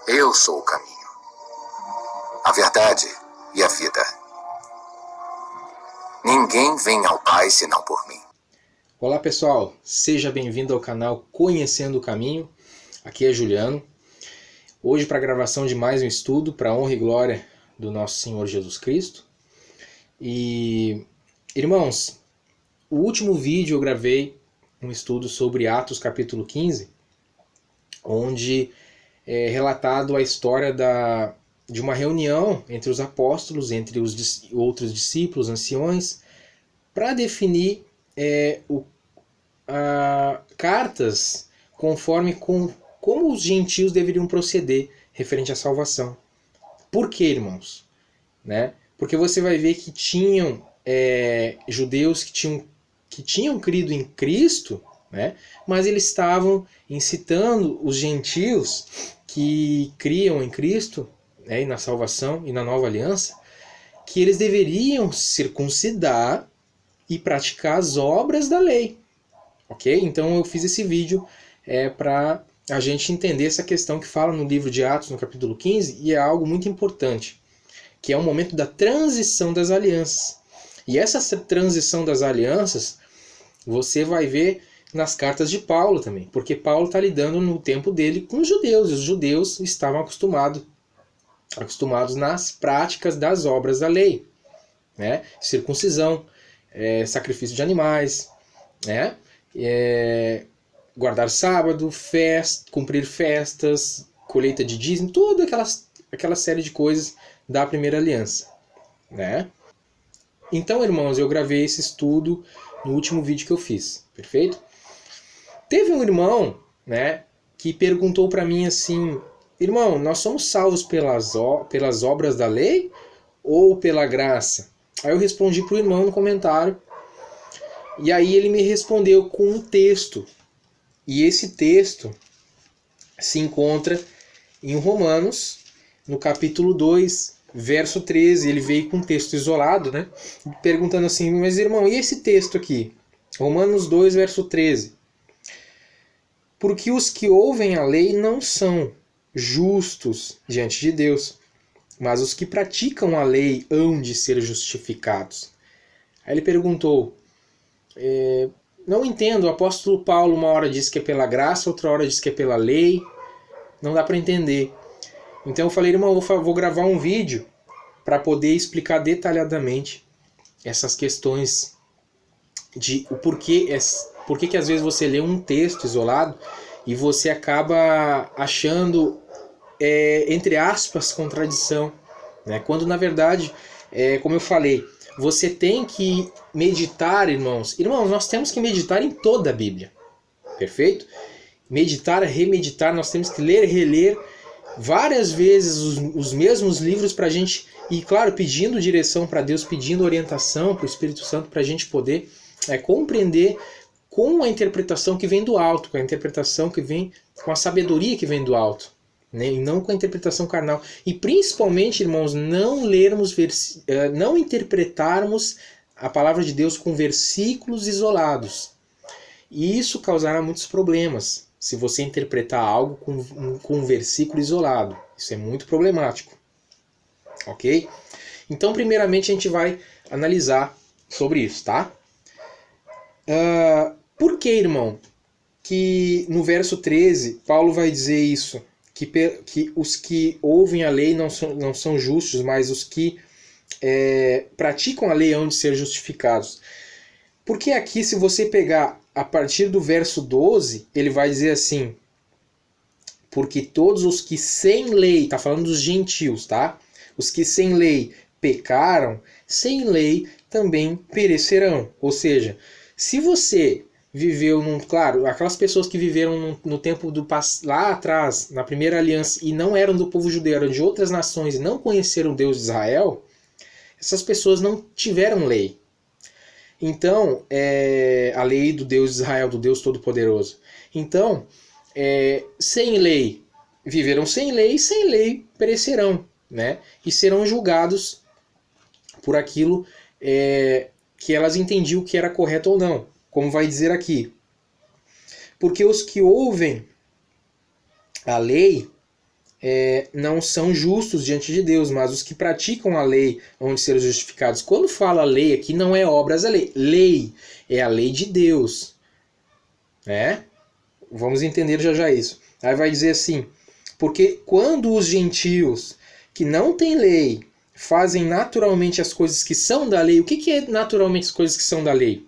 Eu sou o caminho, a verdade e a vida. Ninguém vem ao Pai senão por mim. Olá pessoal, seja bem-vindo ao canal Conhecendo o Caminho. Aqui é Juliano. Hoje para a gravação de mais um estudo para a honra e glória do nosso Senhor Jesus Cristo. E irmãos, o último vídeo eu gravei um estudo sobre Atos capítulo 15, onde é relatado a história de uma reunião entre os apóstolos, entre os outros discípulos, anciões, para definir cartas conforme como os gentios deveriam proceder referente à salvação. Por quê, irmãos? Porque você vai ver que tinham judeus que tinham crido em Cristo, mas eles estavam incitando os gentios que criam em Cristo, e na salvação e na nova aliança, que eles deveriam circuncidar e praticar as obras da lei. Ok? Então eu fiz esse vídeo para a gente entender essa questão que fala no livro de Atos, no capítulo 15, e é algo muito importante, que é o momento da transição das alianças. E essa transição das alianças você vai ver nas cartas de Paulo também, porque Paulo está lidando no tempo dele com os judeus, e os judeus estavam acostumados nas práticas das obras da lei, circuncisão, sacrifício de animais, guardar sábado, cumprir festas, colheita de dízimo, toda aquela série de coisas da primeira aliança. Então, irmãos, eu gravei esse estudo no último vídeo que eu fiz, perfeito? Teve um irmão, que perguntou para mim assim: irmão, nós somos salvos pelas obras da lei ou pela graça? Aí eu respondi para o irmão no comentário, e aí ele me respondeu com um texto. E esse texto se encontra em Romanos, no capítulo 2, verso 13. Ele veio com um texto isolado, perguntando assim: mas irmão, e esse texto aqui? Romanos 2, verso 13. Porque os que ouvem a lei não são justos diante de Deus, mas os que praticam a lei hão de ser justificados. Aí ele perguntou: não entendo, o apóstolo Paulo uma hora diz que é pela graça, outra hora diz que é pela lei, não dá para entender. Então eu falei: irmão, eu vou gravar um vídeo para poder explicar detalhadamente essas questões de o porquê que às vezes você lê um texto isolado e você acaba achando, entre aspas, contradição, quando na verdade, como eu falei, você tem que meditar, irmãos. Irmãos, nós temos que meditar em toda a Bíblia, perfeito? Meditar, remeditar, nós temos que ler e reler várias vezes os mesmos livros para a gente, e claro, pedindo direção para Deus, pedindo orientação para o Espírito Santo, para a gente poder compreender com a interpretação que vem do alto, com a interpretação que vem, com a sabedoria que vem do alto, e não com a interpretação carnal. E principalmente, irmãos, não interpretarmos a palavra de Deus com versículos isolados. E isso causará muitos problemas, se você interpretar algo com um versículo isolado. Isso é muito problemático. Ok? Então, primeiramente, a gente vai analisar sobre isso, tá? Por que, irmão, que no verso 13, Paulo vai dizer isso? Que os que ouvem a lei não são justos, mas os que praticam a lei hão de ser justificados. Porque aqui, se você pegar a partir do verso 12, ele vai dizer assim: porque todos os que sem lei, está falando dos gentios, tá? Os que sem lei pecaram, sem lei também perecerão. Ou seja, se você viveu claro, aquelas pessoas que viveram no tempo lá atrás, na primeira aliança, e não eram do povo judeu, eram de outras nações e não conheceram o Deus de Israel, essas pessoas não tiveram lei. Então, a lei do Deus de Israel, do Deus Todo-Poderoso. Então, sem lei, viverão sem lei perecerão, e serão julgados por aquilo que elas entendiam que era correto ou não. Como vai dizer aqui: porque os que ouvem a lei não são justos diante de Deus, mas os que praticam a lei vão de ser justificados. Quando fala lei aqui, não é obras da lei. Lei é a lei de Deus. Né? Vamos entender já isso. Aí vai dizer assim, porque quando os gentios que não têm lei fazem naturalmente as coisas que são da lei, o que é naturalmente as coisas que são da lei?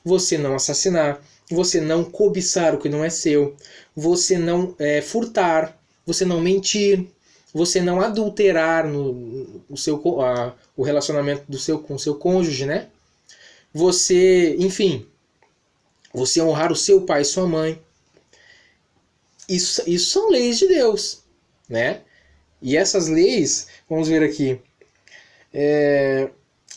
Você não assassinar, você não cobiçar o que não é seu, você não furtar, você não mentir, você não adulterar o relacionamento com o seu cônjuge, né? Você, enfim, você honrar o seu pai e sua mãe. Isso são leis de Deus, né? E essas leis, vamos ver aqui,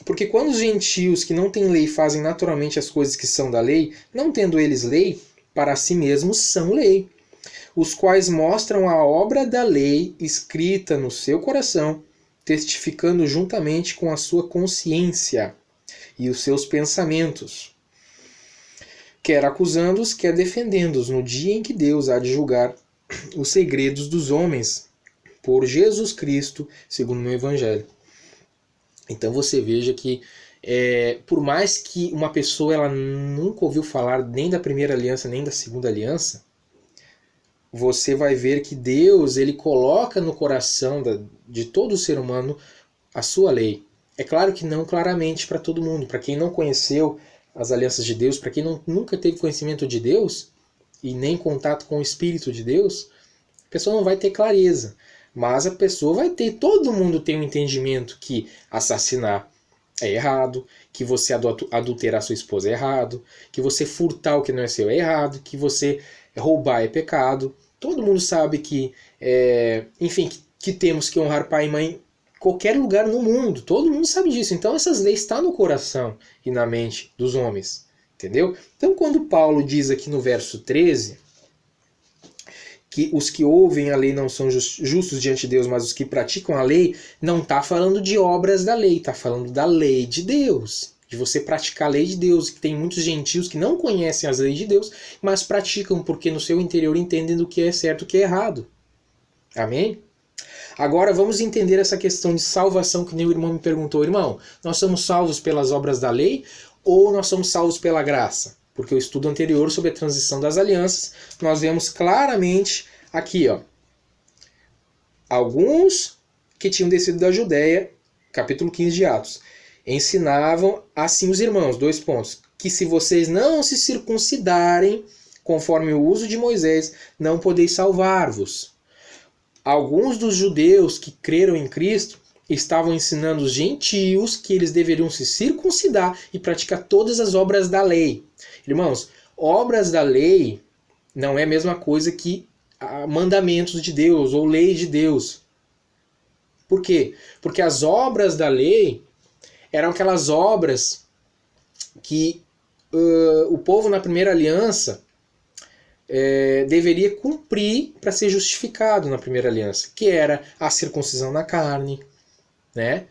porque quando os gentios que não têm lei fazem naturalmente as coisas que são da lei, não tendo eles lei, para si mesmos são lei, os quais mostram a obra da lei escrita no seu coração, testificando juntamente com a sua consciência e os seus pensamentos, quer acusando-os, quer defendendo-os, no dia em que Deus há de julgar os segredos dos homens, por Jesus Cristo, segundo o meu Evangelho. Então você veja que, por mais que uma pessoa ela nunca ouviu falar nem da primeira aliança, nem da segunda aliança, você vai ver que Deus ele coloca no coração de todo ser humano a sua lei. É claro que não claramente para todo mundo. Para quem não conheceu as alianças de Deus, para quem nunca teve conhecimento de Deus e nem contato com o Espírito de Deus, a pessoa não vai ter clareza. Mas a pessoa vai ter, todo mundo tem um entendimento que assassinar é errado, que você adulterar sua esposa é errado, que você furtar o que não é seu é errado, que você roubar é pecado. Todo mundo sabe que, enfim, que temos que honrar pai e mãe em qualquer lugar no mundo. Todo mundo sabe disso. Então essas leis estão no coração e na mente dos homens. Entendeu? Então quando Paulo diz aqui no verso 13 que os que ouvem a lei não são justos diante de Deus, mas os que praticam a lei, não está falando de obras da lei, está falando da lei de Deus. De você praticar a lei de Deus, que tem muitos gentios que não conhecem as leis de Deus, mas praticam porque no seu interior entendem do que é certo e o que é errado. Amém? Agora vamos entender essa questão de salvação que nem o irmão me perguntou. Irmão, nós somos salvos pelas obras da lei ou nós somos salvos pela graça? Porque o estudo anterior sobre a transição das alianças, nós vemos claramente aqui, ó, alguns que tinham descido da Judéia, capítulo 15 de Atos, ensinavam assim os irmãos, 2 pontos, que se vocês não se circuncidarem conforme o uso de Moisés, não podeis salvar-vos. Alguns dos judeus que creram em Cristo estavam ensinando os gentios que eles deveriam se circuncidar e praticar todas as obras da lei. Irmãos, obras da lei não é a mesma coisa que mandamentos de Deus ou leis de Deus. Por quê? Porque as obras da lei eram aquelas obras que o povo na primeira aliança deveria cumprir para ser justificado na primeira aliança, que era a circuncisão na carne, né?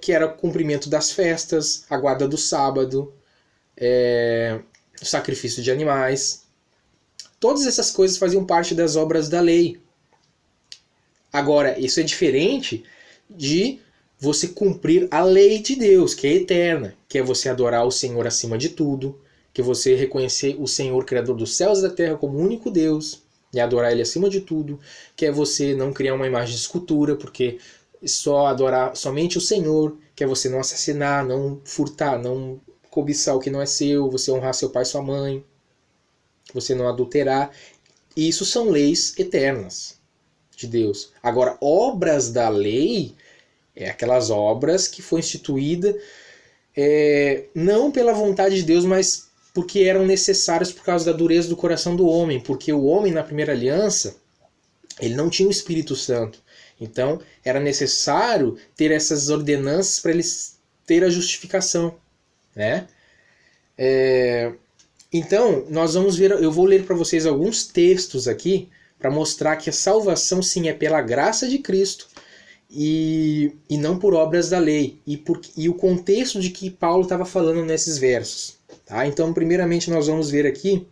Que era o cumprimento das festas, a guarda do sábado, o sacrifício de animais. Todas essas coisas faziam parte das obras da lei. Agora, isso é diferente de você cumprir a lei de Deus, que é eterna, que é você adorar o Senhor acima de tudo, que é você reconhecer o Senhor, Criador dos céus e da terra, como o único Deus, e adorar Ele acima de tudo, que é você não criar uma imagem de escultura, porque só adorar somente o Senhor, que é você não assassinar, não furtar, não cobiçar o que não é seu, você honrar seu pai e sua mãe, você não adulterar. Isso são leis eternas de Deus. Agora, obras da lei é aquelas obras que foi instituída não pela vontade de Deus, mas porque eram necessárias por causa da dureza do coração do homem, porque o homem na primeira aliança ele não tinha o Espírito Santo. Então, era necessário ter essas ordenanças para eles ter a justificação, né? Então, nós vamos ver, eu vou ler para vocês alguns textos aqui para mostrar que a salvação sim é pela graça de Cristo e não por obras da lei, e o contexto de que Paulo estava falando nesses versos. Tá? Então, primeiramente, nós vamos ver aqui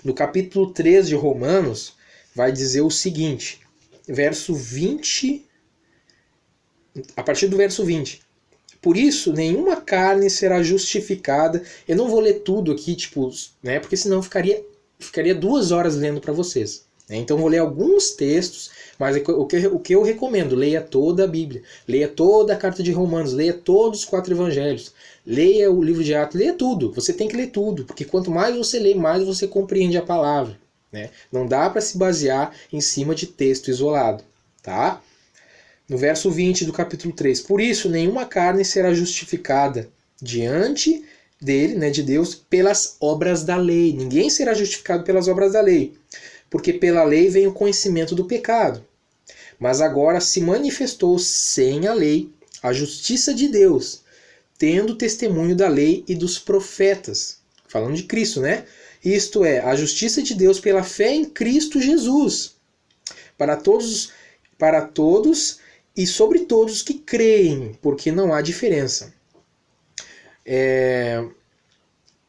no capítulo 3 de Romanos, vai dizer o seguinte, verso 20, a partir do verso 20. Por isso, nenhuma carne será justificada. Eu não vou ler tudo aqui, tipo, né, porque senão ficaria 2 horas lendo para vocês. Né? Então, vou ler alguns textos, mas o que eu recomendo, leia toda a Bíblia, leia toda a carta de Romanos, leia todos os 4 evangelhos, leia o livro de Atos, leia tudo. Você tem que ler tudo, porque quanto mais você lê, mais você compreende a palavra. Né? Não dá para se basear em cima de texto isolado. Tá? No verso 20 do capítulo 3. Por isso, nenhuma carne será justificada diante dele, né, de Deus, pelas obras da lei. Ninguém será justificado pelas obras da lei. Porque pela lei vem o conhecimento do pecado. Mas agora se manifestou sem a lei a justiça de Deus, tendo testemunho da lei e dos profetas. Falando de Cristo, né? Isto é, a justiça de Deus pela fé em Cristo Jesus. Para todos e sobre todos que creem, porque não há diferença.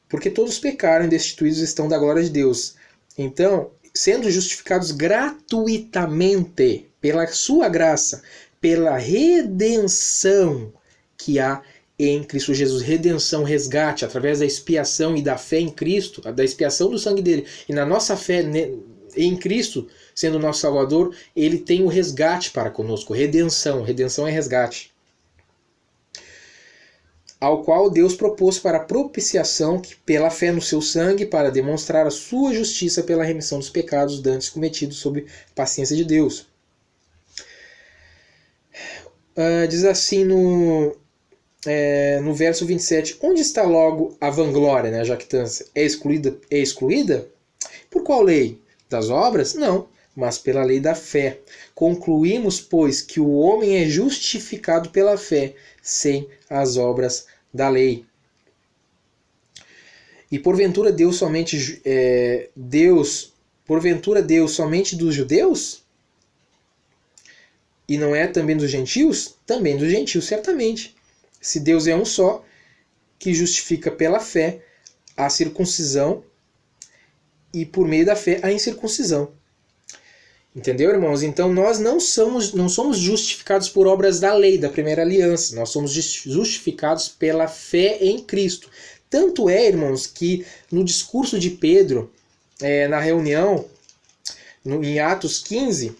Porque todos pecaram e destituídos estão da glória de Deus. Então, sendo justificados gratuitamente pela sua graça, pela redenção que há em Cristo Jesus. Redenção, resgate, através da expiação e da fé em Cristo, da expiação do sangue dele, e na nossa fé em Cristo, sendo o nosso Salvador, ele tem o resgate para conosco. Redenção é resgate. Ao qual Deus propôs para propiciação, que pela fé no seu sangue, para demonstrar a sua justiça pela remissão dos pecados dantes cometidos sob paciência de Deus. Diz assim no verso 27, onde está logo a vanglória, né, a jactância? É excluída? Por qual lei? Das obras? Não, mas pela lei da fé. Concluímos, pois, que o homem é justificado pela fé, sem as obras da lei. E porventura Deus somente dos judeus? E não é também dos gentios? Também dos gentios, certamente. Se Deus é um só, que justifica pela fé a circuncisão e por meio da fé a incircuncisão. Entendeu, irmãos? Então nós não somos justificados por obras da lei, da primeira aliança. Nós somos justificados pela fé em Cristo. Tanto é, irmãos, que no discurso de Pedro, na reunião, em Atos 15,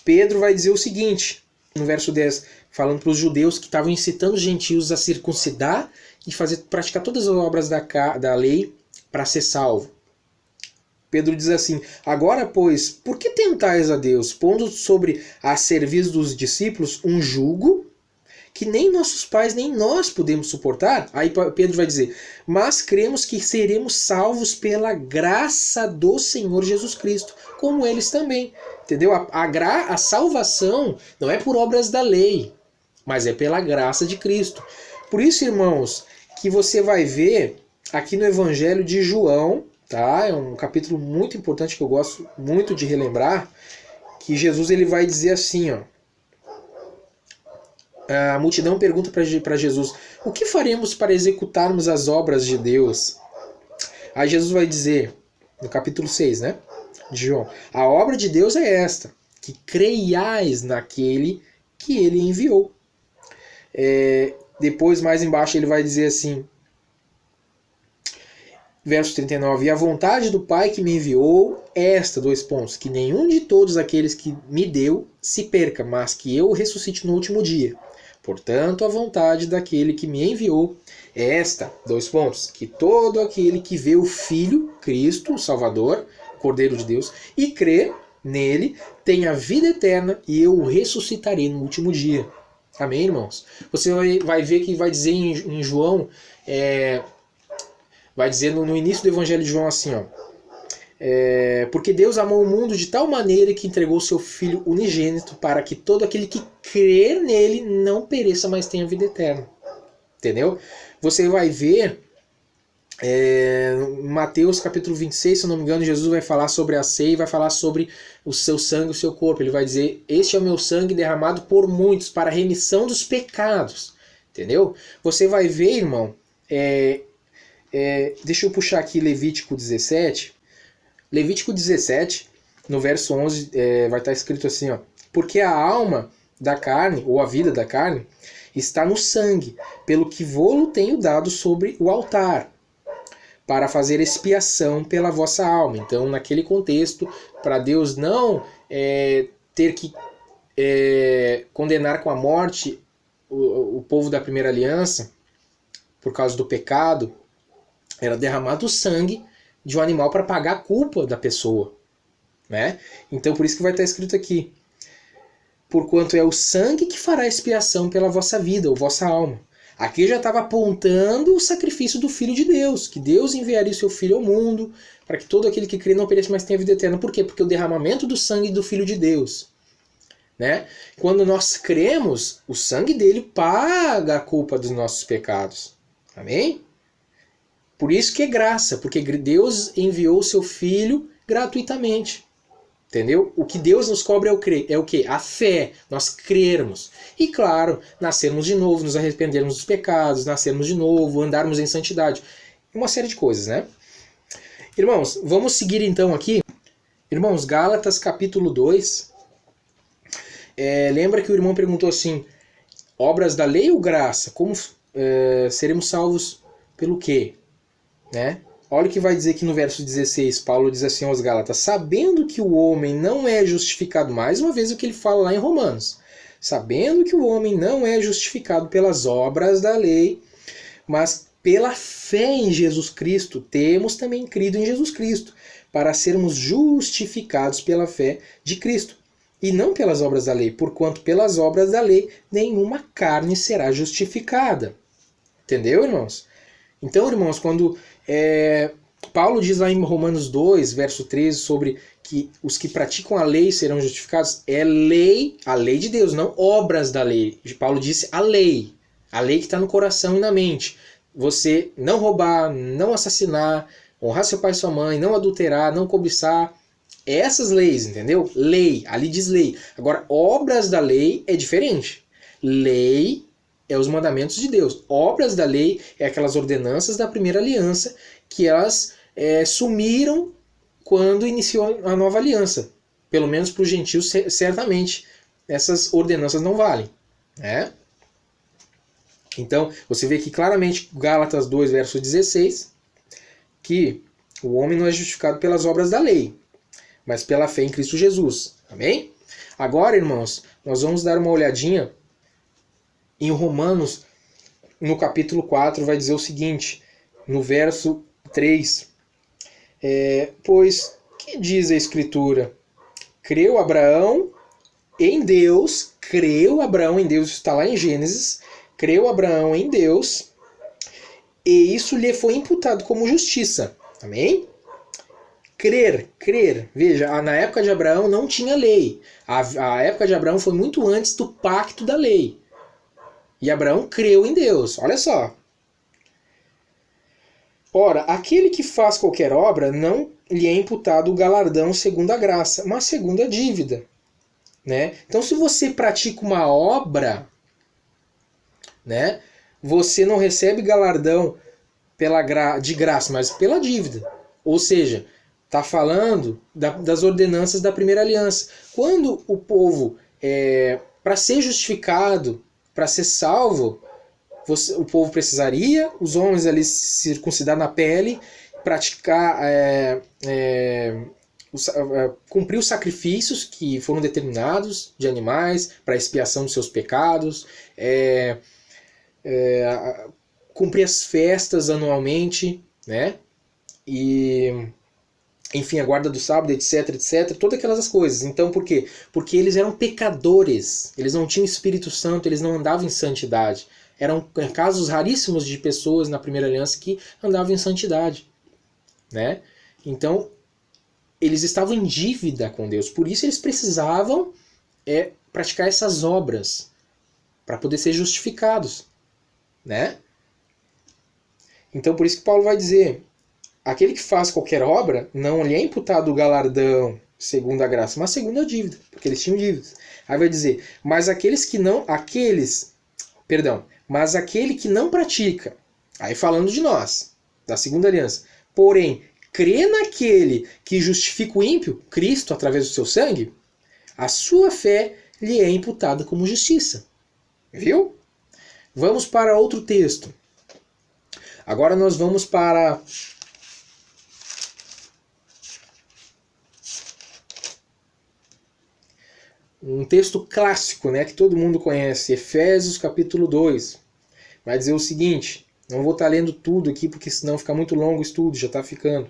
Pedro vai dizer o seguinte, no verso 10, falando para os judeus que estavam incitando os gentios a circuncidar e praticar todas as obras da lei para ser salvo. Pedro diz assim, agora, pois, por que tentais a Deus, pondo sobre a serviço dos discípulos um jugo que nem nossos pais nem nós podemos suportar? Aí Pedro vai dizer, mas cremos que seremos salvos pela graça do Senhor Jesus Cristo, como eles também. Entendeu? A salvação não é por obras da lei, mas é pela graça de Cristo. Por isso, irmãos, que você vai ver aqui no Evangelho de João, tá? É um capítulo muito importante que eu gosto muito de relembrar, que Jesus ele vai dizer assim, ó, a multidão pergunta para Jesus, o que faremos para executarmos as obras de Deus? Aí Jesus vai dizer, no capítulo 6, né, de João, a obra de Deus é esta, que creiais naquele que ele enviou. Depois, mais embaixo, ele vai dizer assim, verso 39, e a vontade do Pai que me enviou é esta, que nenhum de todos aqueles que me deu se perca, mas que eu ressuscite no último dia. Portanto, a vontade daquele que me enviou é esta, que todo aquele que vê o Filho, Cristo, o Salvador, Cordeiro de Deus, e crê nele, tem a vida eterna, e eu o ressuscitarei no último dia. Amém, irmãos? Você vai ver que vai dizer em João, vai dizer no início do Evangelho de João assim, ó, porque Deus amou o mundo de tal maneira que entregou o seu Filho unigênito para que todo aquele que crer nele não pereça, mas tenha vida eterna. Entendeu? Você vai ver em Mateus capítulo 26, se eu não me engano, Jesus vai falar sobre a ceia e vai falar sobre o seu sangue e o seu corpo. Ele vai dizer, este é o meu sangue derramado por muitos para a remissão dos pecados. Entendeu? Você vai ver, irmão, deixa eu puxar aqui Levítico 17. Levítico 17 no verso 11 vai estar escrito assim, ó, porque a alma da carne, ou a vida da carne, está no sangue, pelo que vô-lo tenho dado sobre o altar, para fazer expiação pela vossa alma. Então, naquele contexto, para Deus não ter que condenar com a morte o povo da primeira aliança, por causa do pecado, era derramado o sangue de um animal para pagar a culpa da pessoa, né? Então, por isso que vai estar escrito aqui, porquanto é o sangue que fará expiação pela vossa vida, ou vossa alma. Aqui já estava apontando o sacrifício do Filho de Deus, que Deus enviaria o seu Filho ao mundo, para que todo aquele que crê não pereça, mas tenha vida eterna. Por quê? Porque o derramamento do sangue do Filho de Deus, né? Quando nós cremos, o sangue dele paga a culpa dos nossos pecados. Amém? Por isso que é graça, porque Deus enviou o seu Filho gratuitamente. Entendeu? O que Deus nos cobra é o quê? A fé, nós crermos. E claro, nascermos de novo, nos arrependermos dos pecados, nascermos de novo, andarmos em santidade. Uma série de coisas, né? Irmãos, vamos seguir então aqui. Irmãos, Gálatas capítulo 2. Lembra que o irmão perguntou assim, obras da lei ou graça? Como seremos salvos pelo quê? Né? Olha o que vai dizer aqui no verso 16, Paulo diz assim aos Gálatas, sabendo que o homem não é justificado, mais uma vez o que ele fala lá em Romanos, sabendo que o homem não é justificado pelas obras da lei, mas pela fé em Jesus Cristo, temos também crido em Jesus Cristo, para sermos justificados pela fé de Cristo, e não pelas obras da lei, porquanto pelas obras da lei nenhuma carne será justificada. Entendeu, irmãos? Então, irmãos, quando Paulo diz lá em Romanos 2, verso 13, sobre que os que praticam a lei serão justificados, é lei, a lei de Deus, não obras da lei. Paulo disse a lei que está no coração e na mente. Você não roubar, não assassinar, honrar seu pai e sua mãe, não adulterar, não cobiçar. Essas leis, entendeu? Lei, ali diz lei. Agora, obras da lei é diferente. Lei é os mandamentos de Deus. Obras da lei é aquelas ordenanças da primeira aliança que elas sumiram quando iniciou a nova aliança. Pelo menos para os gentios, certamente, essas ordenanças não valem. Né? Então, você vê aqui claramente, Gálatas 2, verso 16, que o homem não é justificado pelas obras da lei, mas pela fé em Cristo Jesus. Amém? Agora, irmãos, nós vamos dar uma olhadinha em Romanos, no capítulo 4, vai dizer o seguinte, no verso 3. Pois, que diz a Escritura? Creu Abraão em Deus, está lá em Gênesis, creu Abraão em Deus, e isso lhe foi imputado como justiça. Amém? Crer. Veja, na época de Abraão não tinha lei. A época de Abraão foi muito antes do pacto da lei. E Abraão creu em Deus. Olha só. Ora, aquele que faz qualquer obra, não lhe é imputado o galardão segundo a graça, mas segundo a dívida. Né? Então, se você pratica uma obra, né, você não recebe galardão de graça, mas pela dívida. Ou seja, está falando das ordenanças da primeira aliança. Quando o povo, para ser justificado, para ser salvo, o povo precisaria, os homens ali se circuncidar na pele, praticar, cumprir os sacrifícios que foram determinados de animais para expiação dos seus pecados, cumprir as festas anualmente, né? E, enfim, a guarda do sábado, etc, todas aquelas coisas. Então, por quê? Porque eles eram pecadores, eles não tinham Espírito Santo, eles não andavam em santidade. Eram casos raríssimos de pessoas na primeira aliança que andavam em santidade, né? Então, eles estavam em dívida com Deus, por isso eles precisavam praticar essas obras para poder ser justificados, né? Então, por isso que Paulo vai dizer, aquele que faz qualquer obra, não lhe é imputado o galardão segundo a graça, mas segundo a dívida, porque eles tinham dívidas. Aí vai dizer, mas aquele que não pratica, aí falando de nós, da segunda aliança, porém crê naquele que justifica o ímpio, Cristo, através do seu sangue, a sua fé lhe é imputada como justiça. Viu? Vamos para outro texto. Agora nós vamos para um texto clássico, né, que todo mundo conhece, Efésios capítulo 2. Vai dizer o seguinte, não vou estar lendo tudo aqui, porque senão fica muito longo o estudo, já está ficando.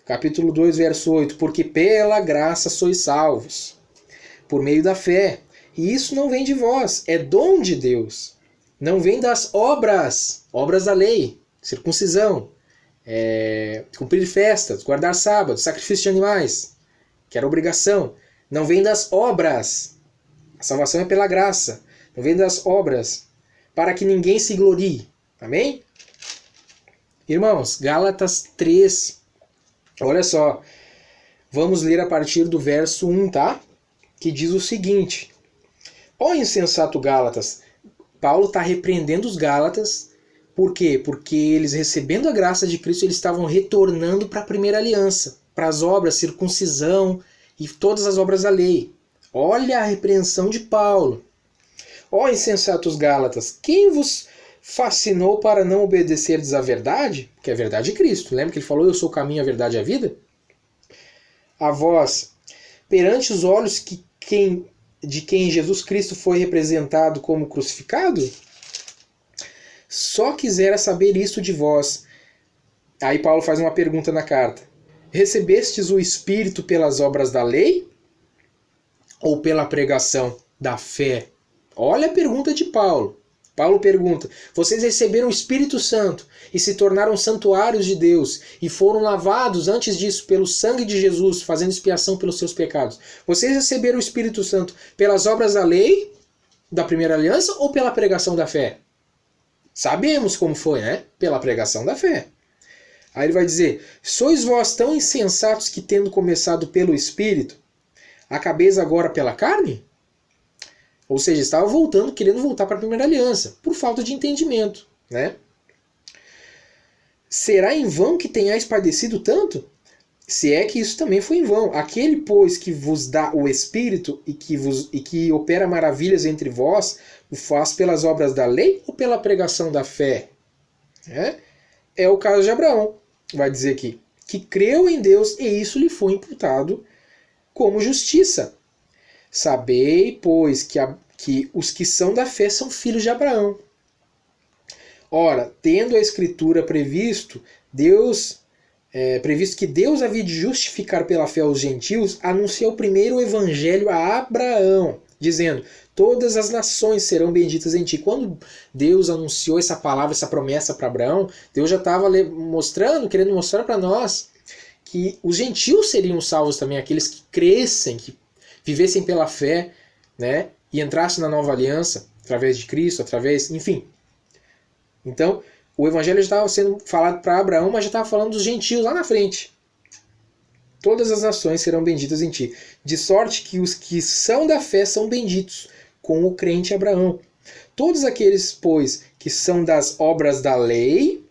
Capítulo 2, verso 8. Porque pela graça sois salvos, por meio da fé. E isso não vem de vós, é dom de Deus. Não vem das obras da lei, circuncisão, cumprir festas, guardar sábado, sacrifício de animais, que era obrigação. Não vem das obras. A salvação é pela graça. Não vem das obras, para que ninguém se glorie. Amém? Irmãos, Gálatas 3. Olha só. Vamos ler a partir do verso 1, tá? Que diz o seguinte. Ó insensato Gálatas. Paulo está repreendendo os Gálatas. Por quê? Porque eles, recebendo a graça de Cristo, eles estavam retornando para a primeira aliança. Para as obras, circuncisão e todas as obras da lei. Olha a repreensão de Paulo. Ó insensatos Gálatas, quem vos fascinou para não obedecerdes à verdade? Que é a verdade de Cristo. Lembra que ele falou, eu sou o caminho, a verdade e a vida? A vós, perante os olhos de quem Jesus Cristo foi representado como crucificado? Só quisera saber isto de vós. Aí Paulo faz uma pergunta na carta. Recebestes o Espírito pelas obras da lei? Ou pela pregação da fé? Olha a pergunta de Paulo. Paulo pergunta, vocês receberam o Espírito Santo e se tornaram santuários de Deus e foram lavados antes disso pelo sangue de Jesus, fazendo expiação pelos seus pecados. Vocês receberam o Espírito Santo pelas obras da lei, da primeira aliança, ou pela pregação da fé? Sabemos como foi, né? Pela pregação da fé. Aí ele vai dizer, sois vós tão insensatos que, tendo começado pelo Espírito, acabeis agora pela carne? Ou seja, estava querendo voltar para a primeira aliança, por falta de entendimento, né? Será em vão que tenhais padecido tanto? Se é que isso também foi em vão. Aquele, pois, que vos dá o Espírito e que opera maravilhas entre vós, o faz pelas obras da lei ou pela pregação da fé? É o caso de Abraão, vai dizer aqui, que creu em Deus e isso lhe foi imputado como justiça. Sabei, pois, que os que são da fé são filhos de Abraão. Ora, tendo a Escritura previsto que Deus havia de justificar pela fé os gentios, anunciou primeiro o evangelho a Abraão, dizendo, todas as nações serão benditas em ti. Quando Deus anunciou essa palavra, essa promessa para Abraão, Deus já estava querendo mostrar para nós que os gentios seriam salvos também, aqueles que crescem, que vivessem pela fé, né, e entrassem na nova aliança, através de Cristo, enfim. Então, o evangelho já estava sendo falado para Abraão, mas já estava falando dos gentios lá na frente. Todas as nações serão benditas em ti. De sorte que os que são da fé são benditos, com o crente Abraão. Todos aqueles, pois, que são das obras da lei,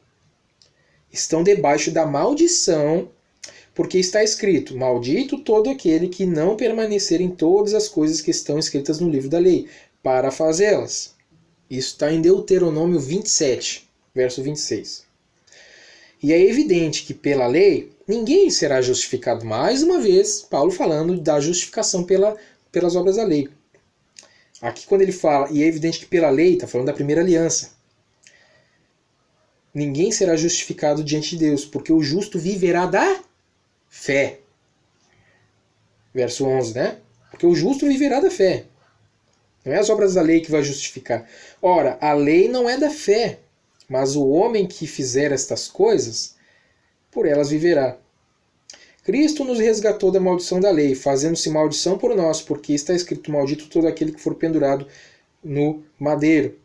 estão debaixo da maldição, porque está escrito, maldito todo aquele que não permanecer em todas as coisas que estão escritas no livro da lei, para fazê-las. Isso está em Deuteronômio 27, verso 26. E é evidente que pela lei, ninguém será justificado. Mais uma vez, Paulo falando da justificação pelas obras da lei. Aqui quando ele fala, e é evidente que pela lei, está falando da primeira aliança. Ninguém será justificado diante de Deus, porque o justo viverá da fé. Verso 11, né? Porque o justo viverá da fé. Não é as obras da lei que vai justificar. Ora, a lei não é da fé, mas o homem que fizer estas coisas, por elas viverá. Cristo nos resgatou da maldição da lei, fazendo-se maldição por nós, porque está escrito, maldito todo aquele que for pendurado no madeiro.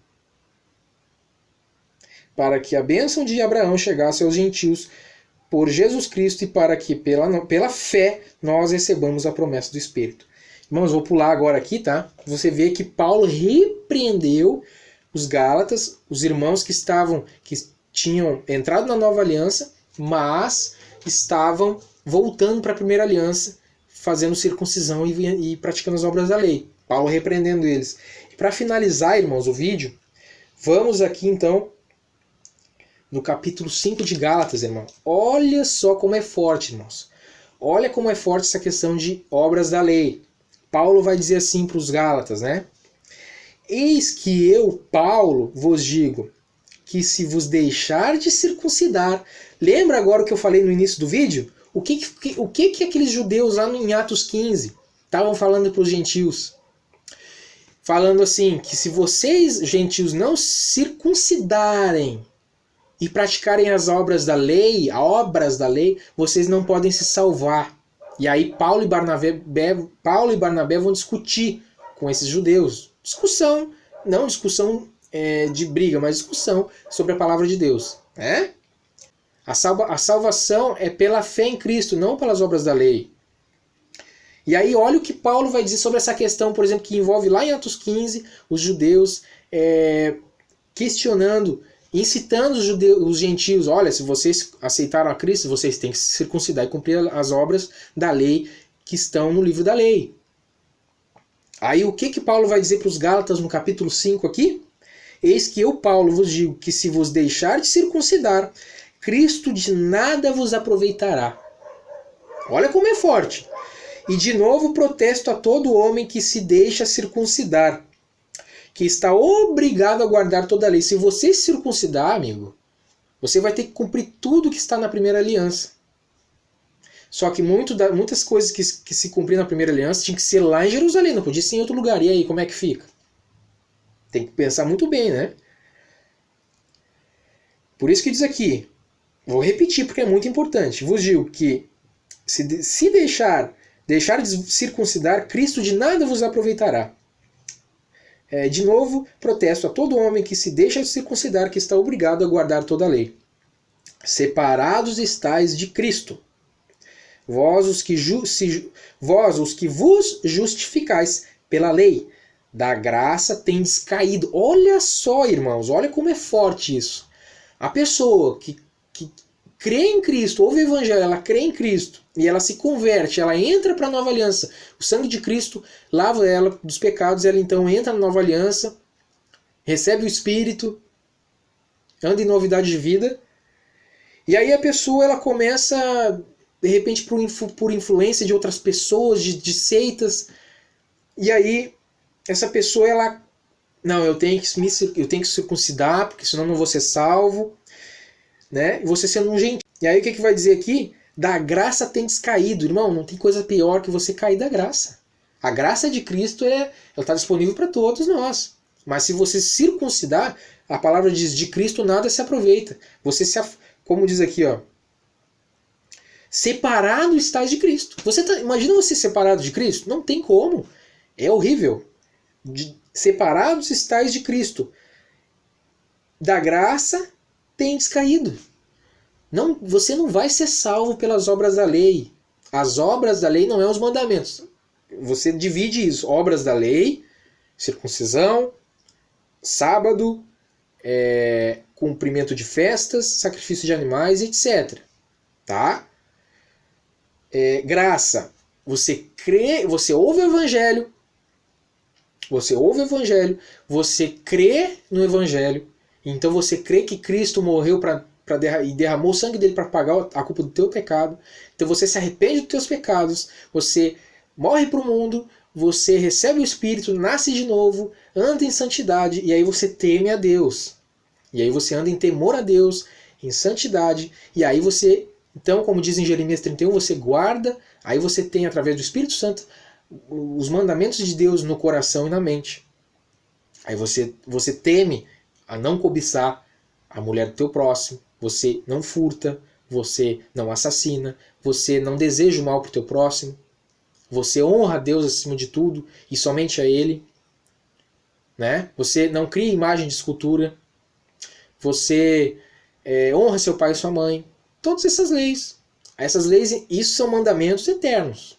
Para que a bênção de Abraão chegasse aos gentios por Jesus Cristo e para que pela fé nós recebamos a promessa do Espírito. Irmãos, vou pular agora aqui, tá? Você vê que Paulo repreendeu os Gálatas, os irmãos que tinham entrado na nova aliança, mas estavam voltando para a primeira aliança, fazendo circuncisão e praticando as obras da lei. Paulo repreendendo eles. Para finalizar, irmãos, o vídeo, vamos aqui então no capítulo 5 de Gálatas, irmão. Olha só como é forte, irmãos. Olha como é forte essa questão de obras da lei. Paulo vai dizer assim para os Gálatas, né? Eis que eu, Paulo, vos digo, que se vos deixar de circuncidar... Lembra agora o que eu falei no início do vídeo? O que aqueles judeus lá em Atos 15 estavam falando para os gentios? Falando assim, que se vocês, gentios, não circuncidarem e praticarem as obras da lei, vocês não podem se salvar. E aí Paulo e Barnabé vão discutir com esses judeus. Discussão, não discussão de briga, mas discussão sobre a palavra de Deus. Né? A salvação é pela fé em Cristo, não pelas obras da lei. E aí olha o que Paulo vai dizer sobre essa questão, por exemplo, que envolve lá em Atos 15, os judeus questionando, incitando os gentios, olha, se vocês aceitaram a Cristo, vocês têm que se circuncidar e cumprir as obras da lei que estão no livro da lei. Aí o que Paulo vai dizer para os Gálatas no capítulo 5 aqui? Eis que eu, Paulo, vos digo que se vos deixar de circuncidar, Cristo de nada vos aproveitará. Olha como é forte. E de novo protesto a todo homem que se deixa circuncidar, que está obrigado a guardar toda a lei. Se você se circuncidar, amigo, você vai ter que cumprir tudo que está na primeira aliança. Só que muitas coisas que se cumpriram na primeira aliança tinha que ser lá em Jerusalém, não podia ser em outro lugar. E aí, como é que fica? Tem que pensar muito bem, né? Por isso que diz aqui, vou repetir porque é muito importante, vos digo que se deixar de circuncidar, Cristo de nada vos aproveitará. De novo, protesto a todo homem que se deixa de circuncidar, que está obrigado a guardar toda a lei. Separados estáis de Cristo, vós os que vos justificais pela lei, da graça tendes caído. Olha só, irmãos, olha como é forte isso. A pessoa que crê em Cristo, ouve o Evangelho, ela crê em Cristo, e ela se converte, ela entra para a nova aliança. O sangue de Cristo lava ela dos pecados, ela então entra na nova aliança, recebe o Espírito, anda em novidade de vida, e aí a pessoa ela começa, de repente, por influência de outras pessoas, de seitas, e aí essa pessoa, ela, não, eu tenho que circuncidar, porque senão não vou ser salvo, né? E você sendo um gentil. E aí o que vai dizer aqui? Da graça tendes caído. Irmão, não tem coisa pior que você cair da graça. A graça de Cristo ela está disponível para todos nós. Mas se você circuncidar, a palavra diz, de Cristo nada se aproveita. Você como diz aqui, ó, separado estás de Cristo. Imagina você separado de Cristo? Não tem como. É horrível. Separados estáis de Cristo. Da graça tendes caído. Não, você não vai ser salvo pelas obras da lei. As obras da lei não é os mandamentos. Você divide isso. Obras da lei, circuncisão, sábado, cumprimento de festas, sacrifício de animais, etc. Tá? Graça. Você crê, você ouve o Evangelho, você crê no Evangelho, então você crê que Cristo morreu e derramou o sangue dele para pagar a culpa do teu pecado. Então você se arrepende dos teus pecados, você morre para o mundo, você recebe o Espírito, nasce de novo, anda em santidade, e aí você teme a Deus. E aí você anda em temor a Deus, em santidade, e aí você, então, como diz em Jeremias 31, você guarda, aí você tem, através do Espírito Santo, os mandamentos de Deus no coração e na mente. Aí você teme a não cobiçar a mulher do teu próximo, você não furta, você não assassina, você não deseja o mal para o teu próximo, você honra a Deus acima de tudo e somente a Ele, né? Você não cria imagem de escultura, você honra seu pai e sua mãe. Todas essas leis, isso são mandamentos eternos.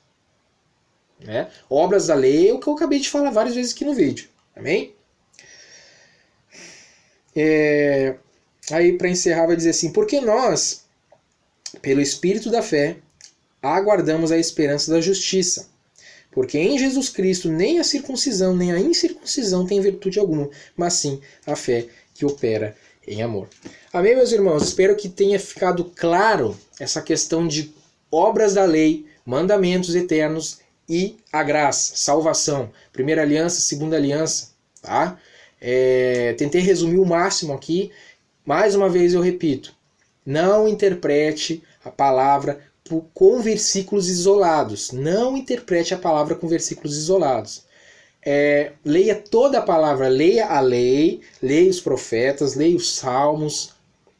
Né? Obras da lei é o que eu acabei de falar várias vezes aqui no vídeo. Amém? Aí para encerrar vai dizer assim, porque nós pelo Espírito da fé, aguardamos a esperança da justiça. Porque em Jesus Cristo nem a circuncisão nem a incircuncisão tem virtude alguma, mas sim a fé que opera em amor. Amém, meus irmãos? Espero que tenha ficado claro essa questão de obras da lei, mandamentos eternos e a graça, salvação. Primeira aliança, segunda aliança. Tá? Tentei resumir o máximo aqui. Mais uma vez eu repito, não interprete a palavra com versículos isolados. Não interprete a palavra com versículos isolados. Leia toda a palavra, leia a lei, leia os profetas, leia os salmos,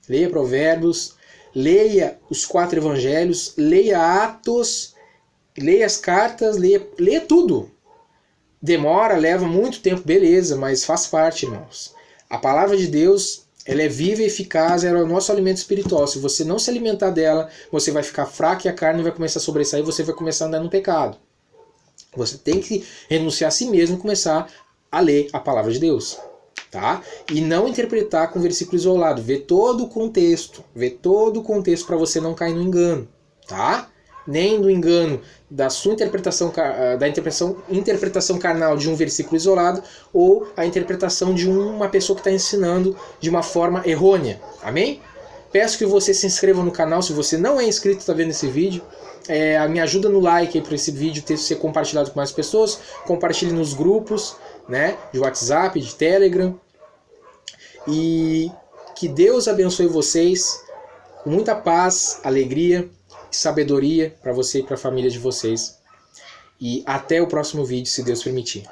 leia provérbios, leia os 4 evangelhos, leia Atos, leia as cartas, leia tudo. Demora, leva muito tempo, beleza, mas faz parte, irmãos. A palavra de Deus, ela é viva e eficaz, ela é o nosso alimento espiritual. Se você não se alimentar dela, você vai ficar fraco e a carne vai começar a sobressair e você vai começar a andar no pecado. Você tem que renunciar a si mesmo e começar a ler a palavra de Deus. Tá? E não interpretar com versículo isolado. Vê todo o contexto. Vê todo o contexto para você não cair no engano. Tá? Nem do engano da sua interpretação, da interpretação carnal de um versículo isolado ou a interpretação de uma pessoa que está ensinando de uma forma errônea. Amém? Peço que você se inscreva no canal se você não é inscrito e está vendo esse vídeo. Me ajuda no like para esse vídeo ser compartilhado com mais pessoas. Compartilhe nos grupos, né, de WhatsApp, de Telegram. E que Deus abençoe vocês com muita paz, alegria e sabedoria para você e para a família de vocês. E até o próximo vídeo, se Deus permitir.